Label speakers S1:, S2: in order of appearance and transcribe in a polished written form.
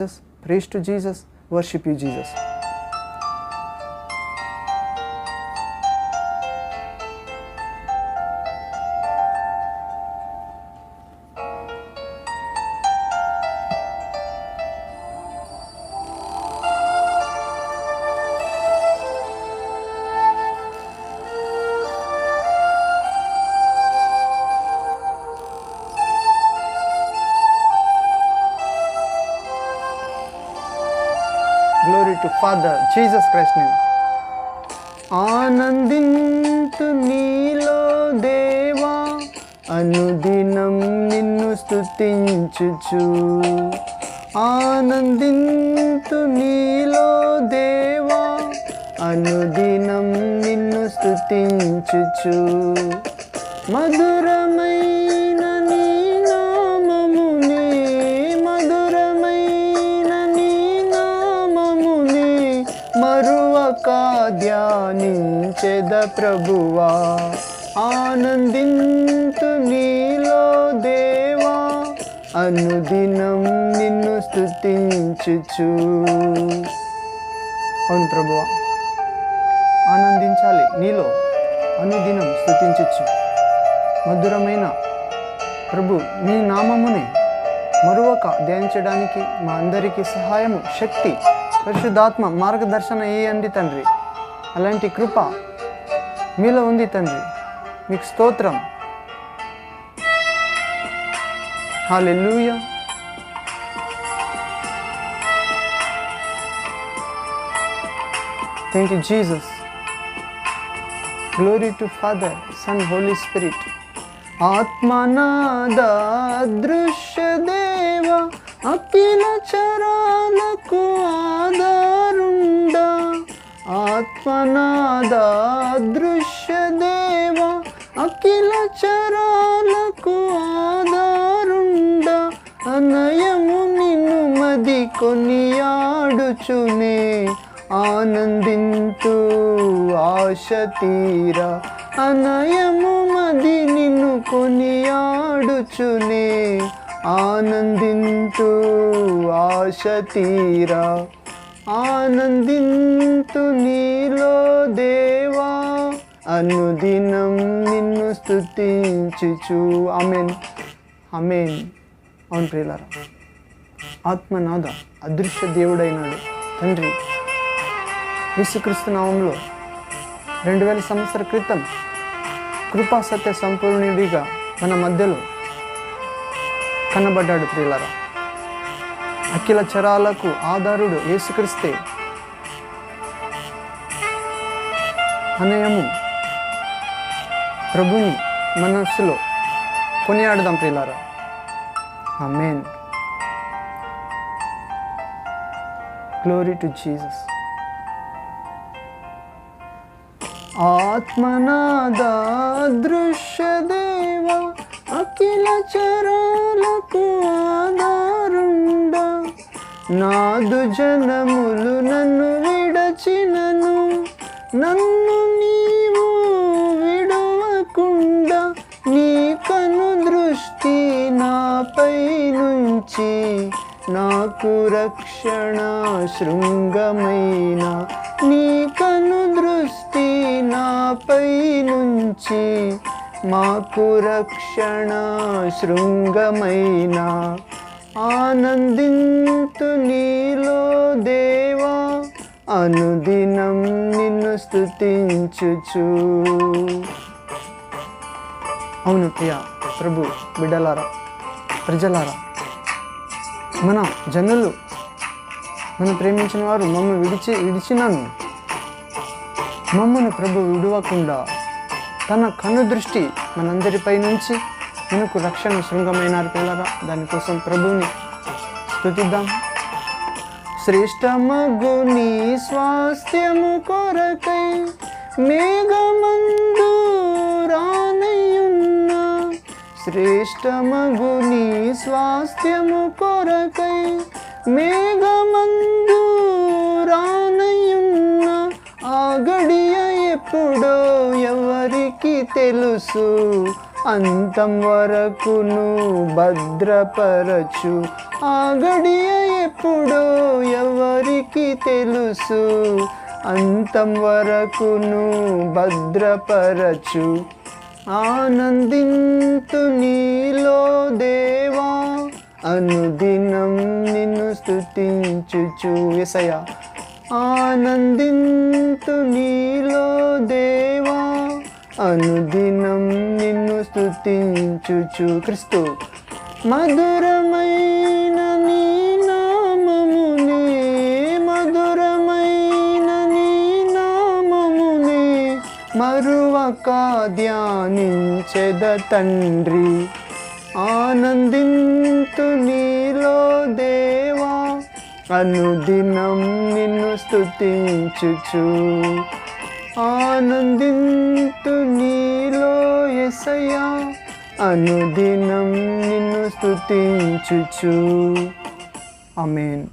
S1: Jesus, praise to Jesus, worship you, Jesus. Glory to Father, Jesus Christ name. ఆనందింతు నీలో దేవా, అనుదినం నిన్ను స్తుతించుచు. ఆనందింతు నీలో దేవా, అనుదినం నిన్ను స్తుతించుచు. మధురమైన నీ నామమునే, మధురమైన నీ నామమునే మరువక ధ్యానించెద ప్రభువా. ఆనందింతు నీలో దేవా, అనుదినం నిన్ను స్తుతించుచు. అవును ప్రభువా, ఆనందించాలి నీలో, అనుదినం స్తుతించుచు. మధురమైన ప్రభు నీ నామముని మరువక ధ్యానించడానికి మా అందరికీ సహాయము, శక్తి, పరిశుద్ధాత్మ మార్గదర్శన ఇయ్యండి తండ్రి. అలాంటి కృప మీలో ఉంది తండ్రి, మీకు స్తోత్రం. Hallelujah. Thank you Jesus. Glory to Father, Son, Holy Spirit. ఆత్మనాద అదృశ్య దేవ, అఖిల చరాలకు ఆధారుండా. ఆత్మనాద అదృశ్య దేవ, అఖిల చరాలకు ఆధారుండా. అనయము నిన్ను మది కొనియాడుచునే, ఆనందింతు ఆశ తీరా. అనయము మది నిన్ను కొనియాడుచునే, ఆనందింతు ఆశ తీరా. ఆనందింతు నీలో దేవా, అనుదినం నిన్ను స్తుతించుచు. ఆమేన్, ఆమేన్. అవును ప్రియులారా, ఆత్మనాథ అదృశ్య దేవుడైనాడు తండ్రి యేసుక్రీస్తు నామంలో 2000 సంవత్సరాల క్రితం కృపా సత్య సంపూర్ణుడిగా మన మధ్యలో కనబడ్డాడు ప్రియులారా. అఖిల చరాలకు ఆధారుడు యేసుక్రీస్తే. అనయము ప్రభుని మనస్సులో కొనియాడదాం ప్రియులారా. ఆమేన్. Glory to Jesus. ఆత్మనాద అదృశ్య దేవ, అఖిల చరాలకు ఆధారుండా. నాదు జనములు నన్ను విడచినను, నన్ను నీవు విడవకుండా. నీ కను దృష్టి నాపై నుంచి, నాకు రక్షణ శృంగమైన. నీ కను దృష్టి నాపై నుంచి, మాకు రక్షణ శృంగమైన. ఆనందింతు నీలో దేవా, అనుదినం నిన్ను స్తుతించుచు. అవును ప్రియ ప్రభు బిడ్డలారా, ప్రజలారా, మన జనులు, మనం ప్రేమించిన వారు మమ్మల్ని విడిచినాను, మమ్మను ప్రభు విడవకుండా తన కను దృష్టి మనందరిపై నుంచి మనకు రక్షణ శృంగమైనారు పిల్లరా. దానికోసం ప్రభువుని స్తుతిద్దాం. శ్రేష్టమగు నీ స్వాస్థ్యము కొరకై మేఘమందు రానయ్యున్న. శ్రేష్టమగు నీ స్వాస్థ్యము కొరకై మేఘమందు రానయ్యున్న. ఆ గడియ ఎప్పుడో ఎవరికి తెలుసు, అంతం వరకును భద్రపరచు. ఆ గడియ ఎప్పుడో ఎవరికి తెలుసు, అంతం వరకును భద్రపరచు. ఆనందింతు నీలో దేవా, అనుదినం నిన్ను స్తుతించుచు. యేసయ్యా, ఆనందింతు నీలో దేవా, అనుదినం నిన్ను స్తుతించుచు. క్రీస్తు, మధురమైన నీ నామమునే, మధురమైన నీ నామమునే మరువక ధ్యానించెద తండ్రి. ఆనందింతు నీలో దేవా, అనుదినం నిన్ను స్తుతించుచు. ఆనందింతు నీలో యేసయ్యా, అనుదినం నిన్ను స్తుతించుచు. ఆమేన్.